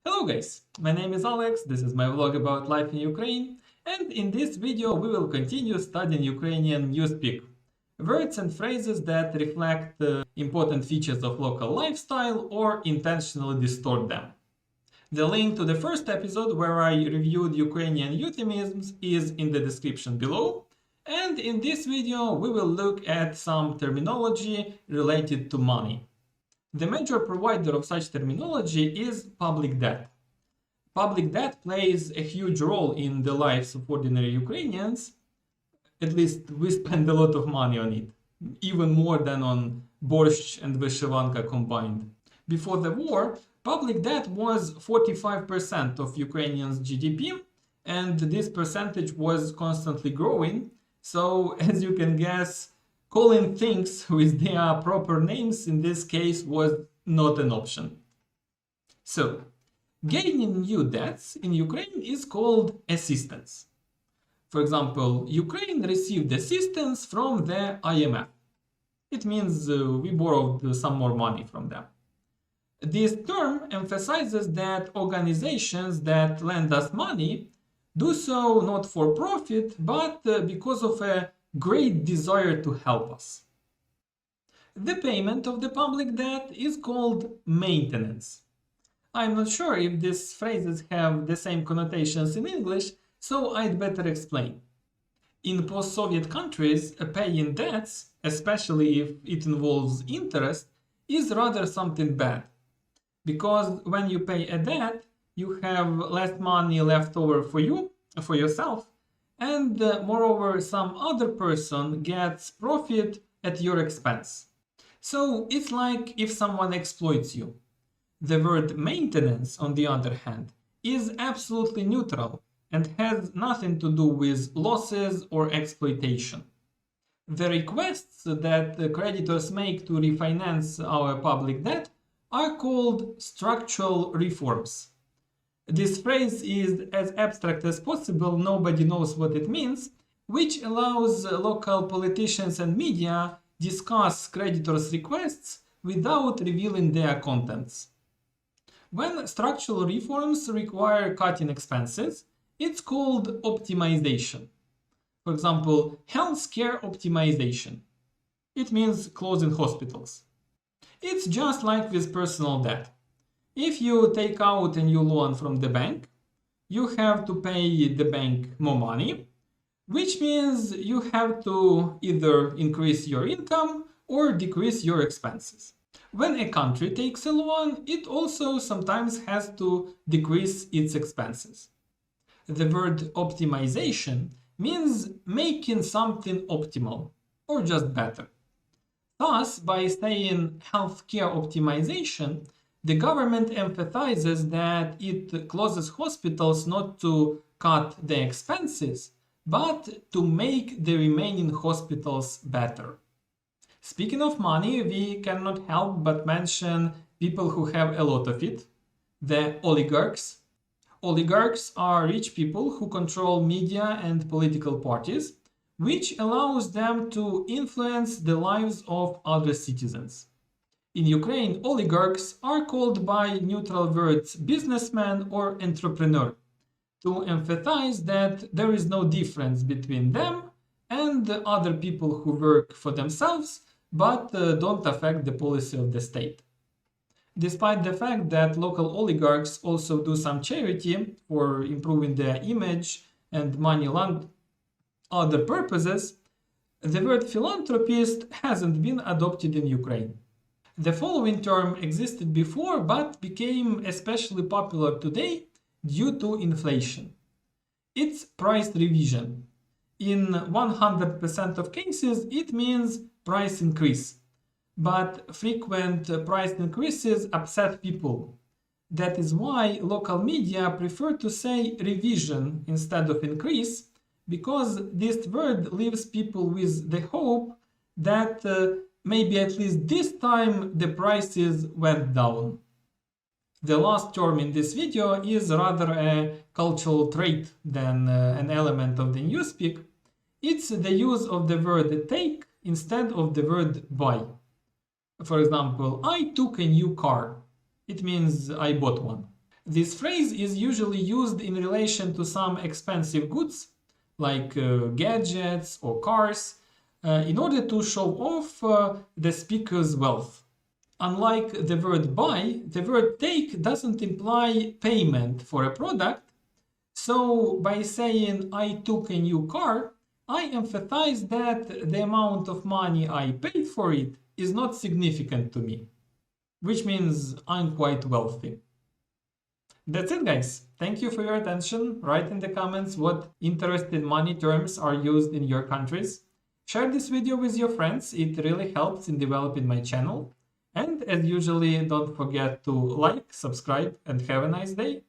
Hello guys, my name is Alex, this is my vlog about life in Ukraine, and in this video we will continue studying Ukrainian Newspeak, words and phrases that reflect important features of local lifestyle or intentionally distort them. The link to the first episode where I reviewed Ukrainian euphemisms is in the description below, and in this video we will look at some terminology related to money. The major provider of such terminology is public debt. Public debt plays a huge role in the lives of ordinary Ukrainians. At least we spend a lot of money on it, even more than on borscht and vyshyvanka combined. Before the war, public debt was 45% of Ukrainians' GDP, and this percentage was constantly growing. So, as you can guess, calling things with their proper names in this case was not an option. So, gaining new debts in Ukraine is called assistance. For example, Ukraine received assistance from the IMF. It means we borrowed some more money from them. This term emphasizes that organizations that lend us money do so not for profit, but because of a great desire to help us. The payment of the public debt is called maintenance. I'm not sure if these phrases have the same connotations in English, so I'd better explain. In post-Soviet countries, paying debts, especially if it involves interest, is rather something bad. Because when you pay a debt, you have less money left over for yourself, and moreover, some other person gets profit at your expense. So it's like if someone exploits you. The word maintenance, on the other hand, is absolutely neutral and has nothing to do with losses or exploitation. The requests that the creditors make to refinance our public debt are called structural reforms. This phrase is as abstract as possible, nobody knows what it means, which allows local politicians and media discuss creditors' requests without revealing their contents. When structural reforms require cutting expenses, it's called optimization. For example, healthcare optimization. It means closing hospitals. It's just like with personal debt. If you take out a new loan from the bank, you have to pay the bank more money, which means you have to either increase your income or decrease your expenses. When a country takes a loan, it also sometimes has to decrease its expenses. The word optimization means making something optimal or just better. Thus, by saying healthcare optimization, the government emphasizes that it closes hospitals not to cut the expenses, but to make the remaining hospitals better. Speaking of money, we cannot help but mention people who have a lot of it, the oligarchs. Oligarchs are rich people who control media and political parties, which allows them to influence the lives of other citizens. In Ukraine, oligarchs are called by neutral words businessman or entrepreneur, to emphasize that there is no difference between them and the other people who work for themselves but don't affect the policy of the state. Despite the fact that local oligarchs also do some charity for improving their image and money other purposes, the word philanthropist hasn't been adopted in Ukraine. The following term existed before but became especially popular today due to inflation. It's price revision. In 100% of cases, it means price increase. But frequent price increases upset people. That is why local media prefer to say revision instead of increase, because this word leaves people with the hope that maybe at least this time the prices went down. The last term in this video is rather a cultural trait than an element of the Newspeak. It's the use of the word take instead of the word buy. For example, I took a new car. It means I bought one. This phrase is usually used in relation to some expensive goods, like gadgets or cars, in order to show off the speaker's wealth. Unlike the word buy, the word take doesn't imply payment for a product. So by saying I took a new car, I emphasize that the amount of money I paid for it is not significant to me, which means I'm quite wealthy. That's it, guys. Thank you for your attention. Write in the comments what interesting money terms are used in your countries. Share this video with your friends. It really helps in developing my channel. And as usually, don't forget to like, subscribe, and have a nice day.